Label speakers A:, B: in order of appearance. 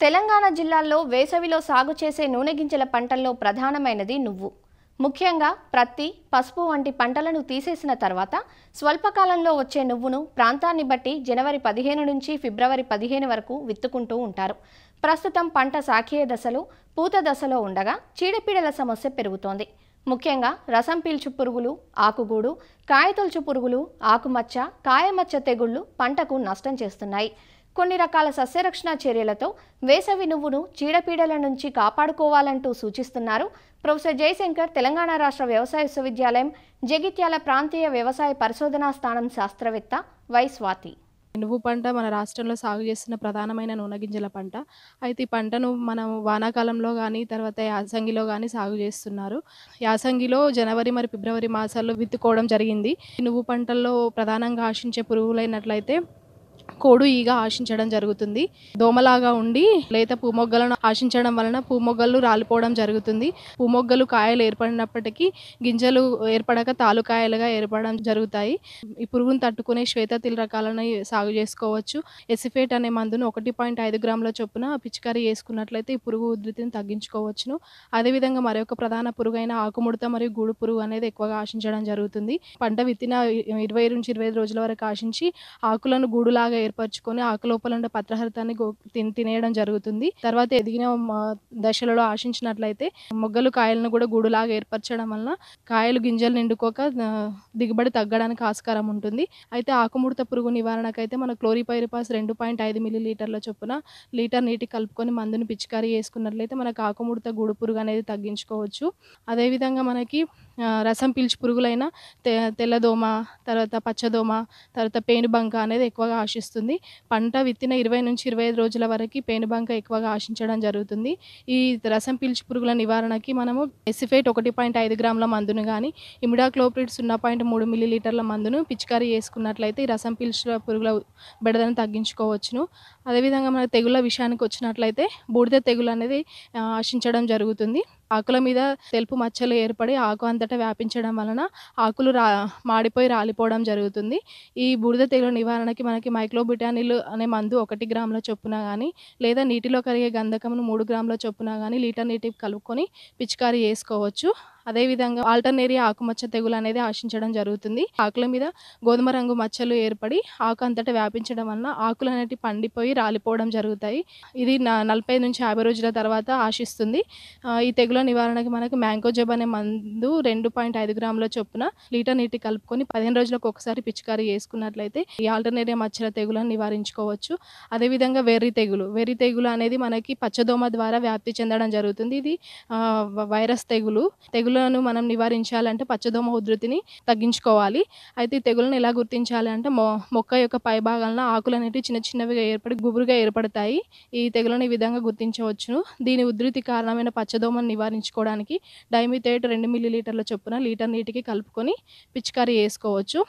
A: తెలంగాణ జిల్లాల్లో వేసవిలో సాగు చేసే నూనె గింజల పంటల్లో ప్రధానమైనది నువ్వు. ముఖ్యంగా ప్రత్తి, పసుపు వంటి పంటలను తీసేసిన తర్వాత స్వల్పకాలంలో వచ్చే నువ్వును ప్రాంతాన్ని బట్టి జనవరి 15 నుంచి ఫిబ్రవరి 15 వరకు విత్తుకుంటూ ఉంటారు. ప్రస్తుతం పంట సాఖీయ దశలో, పూత దశలో ఉండగా చీడపీడల సమస్య పెరుగుతోంది. ముఖ్యంగా రసం పీల్చు పురుగులు, ఆకుగూడు, కాయతొలుచు పురుగులు, ఆకుమచ్చ, కాయమచ్చ తెగుళ్లు పంటకు నష్టం చేస్తున్నాయి. కొన్ని రకాల సస్యరక్షణ చర్యలతో వేసవి నువ్వును చీడపీడల నుంచి కాపాడుకోవాలంటూ సూచిస్తున్నారు ప్రొఫెసర్ జయశంకర్, తెలంగాణ రాష్ట్ర వ్యవసాయ విశ్వవిద్యాలయం జగిత్యాల ప్రాంతీయ వ్యవసాయ పరిశోధనా స్థానం శాస్త్రవేత్త వై స్వాతి.
B: నువ్వు పంట మన రాష్ట్రంలో సాగు చేస్తున్న ప్రధానమైన నూనె గింజల పంట. అయితే ఈ పంటను మనం వానాకాలంలో కానీ, తర్వాత యాసంగిలో కానీ సాగు చేస్తున్నారు. యాసంగిలో జనవరి మరి ఫిబ్రవరి మాసాల్లో విత్తుకోవడం జరిగింది. నువ్వు పంటల్లో ప్రధానంగా ఆశించే పురుగులైనట్లయితే కోడు ఈగ ఆశించడం జరుగుతుంది. దోమలాగా ఉండి లేత పూమొగ్గలను ఆశించడం వలన పూమొగ్గలు రాలిపోవడం జరుగుతుంది. పూమొగ్గలు కాయలు ఏర్పడినప్పటికీ గింజలు ఏర్పడక తాలుకాయలుగా ఏర్పడడం జరుగుతాయి. ఈ పురుగును తట్టుకునే శ్వేతతిల్ రకాలను సాగు చేసుకోవచ్చు. ఎసిఫేట్ అనే మందును 1.5 గ్రాముల చొప్పున పిచికారీ చేసుకున్నట్లయితే ఈ పురుగు ఉధృతిని తగ్గించుకోవచ్చును. అదేవిధంగా మరొక ప్రధాన పురుగైన ఆకుముడత మరియు గూడు పురుగు అనేది ఎక్కువగా ఆశించడం జరుగుతుంది. పంట విత్తిన 20 నుంచి 25 రోజుల వరకు ఆశించి ఆకులను గూడులాగా ఏర్పరచుకొని ఆకు లోపల ఉండే పత్రహరితాన్ని తినేయడం జరుగుతుంది. తర్వాత ఎదిగిన దశలలో ఆశించినట్లయితే మొగ్గలు కాయలను కూడా గూడులాగా ఏర్పరచడం వలన కాయలు గింజలు నిండుకోక దిగుబడి తగ్గడానికి ఆస్కారం ఉంటుంది. అయితే ఆకుముడత పురుగు నివారణకైతే మన క్లోరిపైరిపాస్ 2.5 మిల్లీలీటర్ల చొప్పున లీటర్ నీటి కలుపుకొని మందును పిచికారీ చేసుకున్నట్లయితే మనకు ఆకుముడత గూడు పురుగు అనేది తగ్గించుకోవచ్చు. అదేవిధంగా మనకి రసం పీల్చు పురుగులైన తెల్లదోమ, తర్వాత పచ్చదోమ, తర్వాత పేనుబంక అనేది ఎక్కువగా ఆశిస్తుంది. పంట విత్తిన 20 నుంచి 25 రోజుల వరకు పేనుబంక ఎక్కువగా ఆశించడం జరుగుతుంది. ఈ రసం పీల్చు పురుగుల నివారణకి మనము ఎసిఫేట్ 1.5 గ్రాముల మందును కానీ, ఇమిడాక్లోప్రిడ్ 0.3 మిల్లీలీటర్ల మందును పిచికారీ చేసుకున్నట్లయితే ఈ రసం పీల్చు పురుగుల బెడదను తగ్గించుకోవచ్చును. అదేవిధంగా మన తెగుళ్ళ విషయానికి వచ్చినట్లయితే బూడిద తెగులు అనేది ఆశించడం జరుగుతుంది. ఆకుల మీద తెలుపు మచ్చలు ఏర్పడి ఆకు అంతటా వ్యాపించడం వలన ఆకులు మాడిపోయి రాలిపోవడం జరుగుతుంది. ఈ బూడిద తెగులు నివారణకి మనకి మైక్లోబిటానిల్ అనే మందు 1 గ్రాముల చొప్పున కానీ, లేదా నీటిలో కరిగే గంధకమును 3 గ్రాముల చొప్పున కానీ లీటర్ నీటికి కలుపుకొని పిచికారీ చేసుకోవచ్చు. అదేవిధంగా ఆల్టర్నేరియా ఆకుమచ్చ తెగులు అనేది ఆశించడం జరుగుతుంది. ఆకుల మీద గోధుమ రంగు మచ్చలు ఏర్పడి ఆకు అంతటా వ్యాపించడం వలన ఆకులు అనేవి పండిపోయి రాలిపోవడం జరుగుతాయి. ఇది 40 నుంచి 50 రోజుల తర్వాత ఆశిస్తుంది. ఈ తెగుల నివారణకి మనకు మ్యాంకోజెబ్ అనే మందు 2.5 గ్రాముల చొప్పున లీటర్ నీటి కలుపుకొని 15 రోజులకు ఒకసారి పిచికారీ చేసుకున్నట్లయితే ఈ ఆల్టర్నేరియా మచ్చల తెగులను నివారించుకోవచ్చు. అదేవిధంగా వెర్రి తెగులు అనేది మనకి పచ్చదోమ ద్వారా వ్యాప్తి చెందడం జరుగుతుంది. ఇది వైరస్ తెగులను మనం నివారించాలంటే పచ్చదోమ ఉధృతిని తగ్గించుకోవాలి. అయితే ఈ తెగులను ఎలా గుర్తించాలి అంటే మొక్క యొక్క పై భాగాలను ఆకులు అనేవి చిన్న చిన్నవిగా ఏర్పడి గుబురుగా ఏర్పడతాయి. ఈ తెగులను ఈ విధంగా గుర్తించవచ్చును. దీని ఉధృతి కారణమైన పచ్చదోమను నివారించుకోవడానికి డైమిథేట్ 2 మిల్లీలీటర్ల చొప్పున లీటర్ నీటికి కలుపుకొని పిచికారీ చేసుకోవచ్చు.